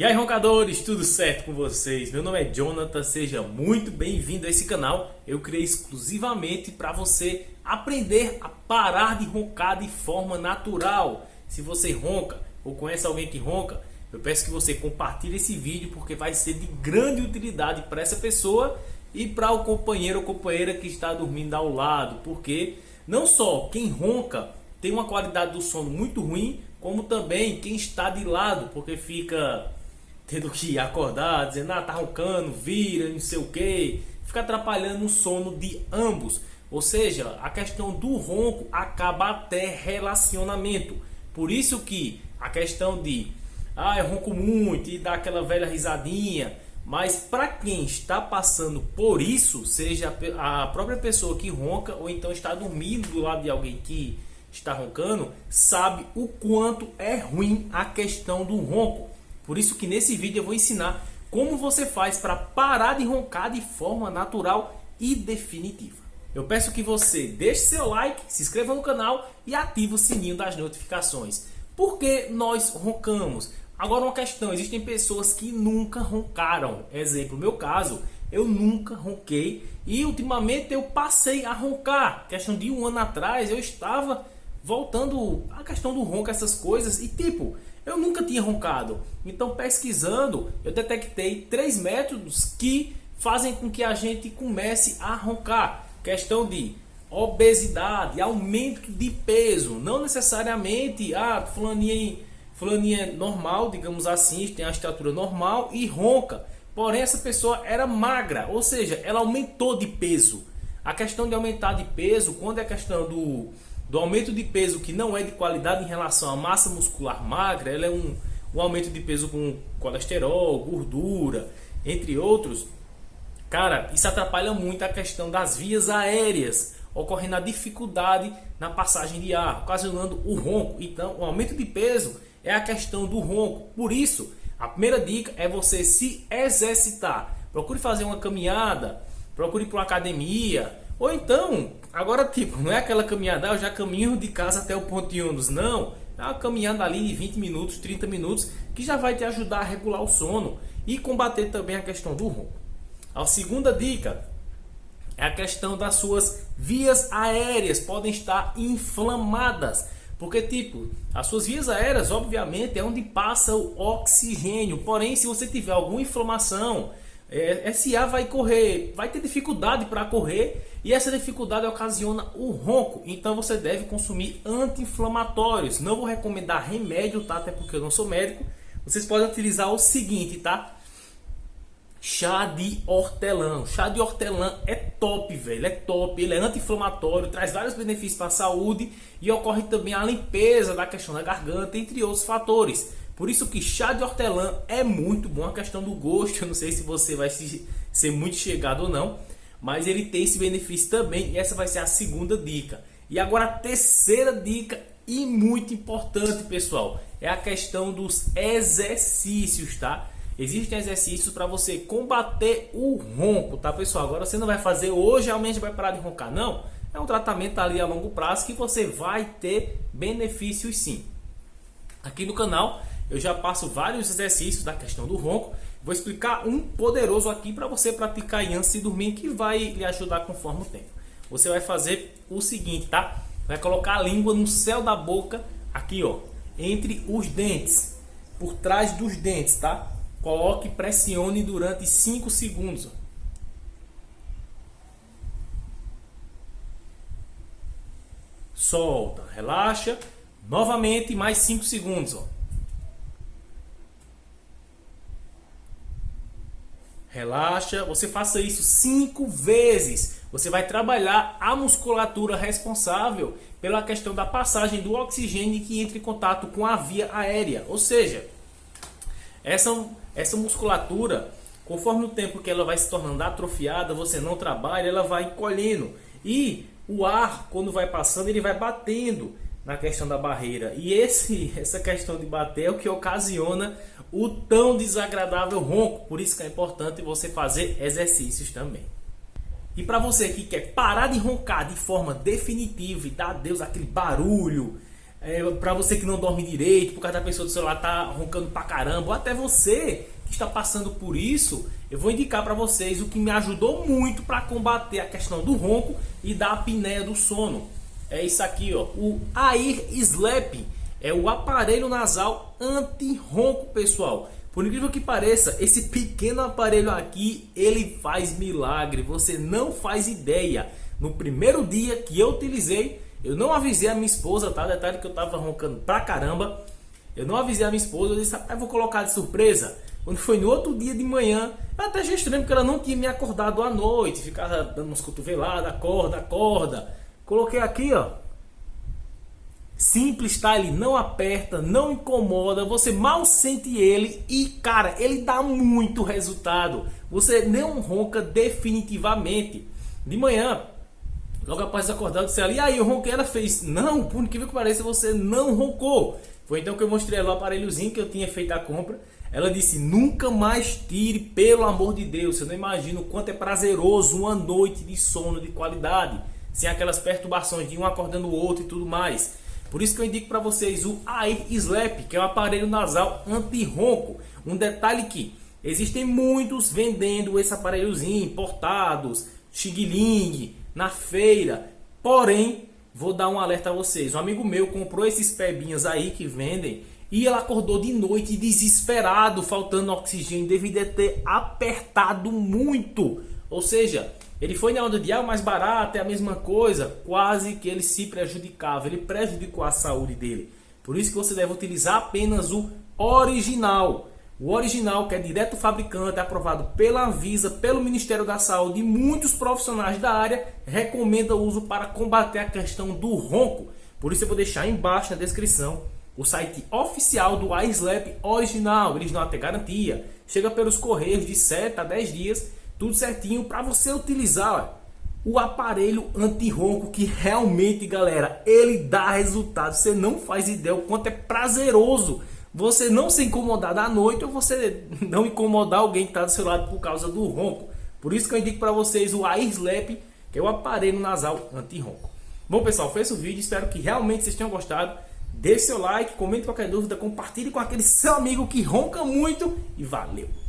E aí, roncadores, tudo certo com vocês? Meu nome é Jonathan, seja muito bem-vindo a esse canal. Eu criei exclusivamente para você aprender a parar de roncar de forma natural. Se você ronca ou conhece alguém que ronca, eu peço que você compartilhe esse vídeo porque vai ser de grande utilidade para essa pessoa e para o companheiro ou companheira que está dormindo ao lado. Porque não só quem ronca tem uma qualidade do sono muito ruim, como também quem está de lado, porque fica tendo que acordar, dizendo, tá roncando, vira, não sei o que, fica atrapalhando o sono de ambos. Ou seja, a questão do ronco acaba até relacionamento. Por isso que a questão de, eu ronco muito e dá aquela velha risadinha, mas para quem está passando por isso, seja a própria pessoa que ronca ou então está dormindo do lado de alguém que está roncando, sabe o quanto é ruim a questão do ronco. Por isso que nesse vídeo eu vou ensinar como você faz para parar de roncar de forma natural e definitiva. Eu peço que você deixe seu like, se inscreva no canal e ative o sininho das notificações. Por que nós roncamos? Agora uma questão, existem pessoas que nunca roncaram. Exemplo, no meu caso, eu nunca ronquei e ultimamente eu passei a roncar. Questão de um ano atrás eu estava voltando à questão do ronco, essas coisas, e tipo, eu nunca tinha roncado. Então, pesquisando, eu detectei 3 métodos que fazem com que a gente comece a roncar. Questão de obesidade, aumento de peso. Não necessariamente, fulaninha é normal, digamos assim, tem a estatura normal e ronca. Porém, essa pessoa era magra, ou seja, ela aumentou de peso. A questão de aumentar de peso, quando é a questão do aumento de peso que não é de qualidade em relação à massa muscular magra, ela é um aumento de peso com colesterol, gordura, entre outros. Cara, isso atrapalha muito a questão das vias aéreas, ocorrendo a dificuldade na passagem de ar, ocasionando o ronco. Então, o aumento de peso é a questão do ronco. Por isso, a primeira dica é você se exercitar. Procure fazer uma caminhada, procure ir para uma academia, ou então, agora tipo, não é aquela caminhada, eu já caminho de casa até o ponto de ônibus, não. É uma caminhada ali de 20 minutos, 30 minutos, que já vai te ajudar a regular o sono e combater também a questão do ronco. A segunda dica é a questão das suas vias aéreas, podem estar inflamadas. Porque tipo, as suas vias aéreas, obviamente, é onde passa o oxigênio. Porém, se você tiver alguma inflamação, esse ar vai correr, vai ter dificuldade para correr e essa dificuldade ocasiona o ronco. Então você deve consumir anti-inflamatórios. Não vou recomendar remédio, tá? Até porque eu não sou médico. Vocês podem utilizar o seguinte, tá? Chá de hortelã. Chá de hortelã é top, velho. É top. Ele é anti-inflamatório, traz vários benefícios para a saúde e ocorre também a limpeza da questão da garganta, entre outros fatores. Por isso que chá de hortelã é muito bom. A questão do gosto, eu não sei se você vai ser muito chegado ou não, mas ele tem esse benefício também. E essa vai ser a segunda dica. E agora a terceira dica, e muito importante, pessoal, é a questão dos exercícios, tá? Existem exercícios para você combater o ronco, tá, pessoal? Agora você não vai fazer hoje, realmente vai parar de roncar, não. É um tratamento ali a longo prazo que você vai ter benefícios sim. Aqui no canal eu já passo vários exercícios da questão do ronco. Vou explicar um poderoso aqui para você praticar antes de dormir, que vai lhe ajudar conforme o tempo. Você vai fazer o seguinte, tá? Vai colocar a língua no céu da boca, aqui ó, entre os dentes, por trás dos dentes, tá? Coloque e pressione durante 5 segundos. Solta, relaxa. Novamente mais 5 segundos. Ó. Relaxa. Você faça isso 5 vezes. Você vai trabalhar a musculatura responsável pela questão da passagem do oxigênio que entra em contato com a via aérea. Ou seja, essa musculatura, conforme o tempo que ela vai se tornando atrofiada, você não trabalha, ela vai encolhendo. E o ar, quando vai passando, ele vai batendo na questão da barreira. E essa questão de bater é o que ocasiona o tão desagradável ronco. Por isso que é importante você fazer exercícios também. E para você que quer parar de roncar de forma definitiva e dar adeus àquele barulho, para você que não dorme direito, por causa da pessoa do celular tá roncando pra caramba, ou até você que está passando por isso, eu vou indicar para vocês o que me ajudou muito para combater a questão do ronco e da apneia do sono. É isso aqui, ó, o Air Sleep, é o aparelho nasal anti-ronco, pessoal. Por incrível que pareça, esse pequeno aparelho aqui, ele faz milagre, você não faz ideia. No primeiro dia que eu utilizei, eu não avisei a minha esposa, tá? Detalhe que eu tava roncando pra caramba. Eu não avisei a minha esposa, eu disse, eu vou colocar de surpresa. Quando foi no outro dia de manhã, eu até achei estranho porque ela não tinha me acordado à noite, ficava dando umas cotoveladas, acorda, acorda. Coloquei aqui, ó. Simples, tá? Ele não aperta, não incomoda, você mal sente ele e, cara, ele dá muito resultado. Você não ronca definitivamente. De manhã, logo após acordar, eu disse ali, aí eu ronquei, ela fez, não, por incrível que pareça, você não roncou. Foi então que eu mostrei ela o aparelhozinho que eu tinha feito a compra. Ela disse, nunca mais tire, pelo amor de Deus, você não imagina o quanto é prazeroso uma noite de sono de qualidade, sem aquelas perturbações de um acordando o outro e tudo mais. Por isso que eu indico para vocês o Air Sleep, que é um aparelho nasal anti-ronco. Um detalhe que existem muitos vendendo esse aparelhozinho, importados, xing-ling, na feira. Porém, vou dar um alerta a vocês. Um amigo meu comprou esses pebinhas aí que vendem e ele acordou de noite desesperado, faltando oxigênio, devido a ter apertado muito. Ou seja, ele foi na onda de mais barato, é a mesma coisa, quase que ele se prejudicava, ele prejudicou a saúde dele. Por isso que você deve utilizar apenas o original. O original, que é direto do fabricante, é aprovado pela Anvisa, pelo Ministério da Saúde e muitos profissionais da área recomendam o uso para combater a questão do ronco. Por isso eu vou deixar embaixo na descrição o site oficial do Air Sleep original. Eles dão até garantia, chega pelos correios de 7 a 10 dias, tudo certinho para você utilizar, ó, o aparelho anti-ronco, que realmente, galera, ele dá resultado. Você não faz ideia o quanto é prazeroso você não ser incomodado à noite ou você não incomodar alguém que está do seu lado por causa do ronco. Por isso que eu indico para vocês o Air Sleep, que é o aparelho nasal anti-ronco. Bom, pessoal, foi esse o vídeo. Espero que realmente vocês tenham gostado. Deixe seu like, comente qualquer dúvida, compartilhe com aquele seu amigo que ronca muito e valeu!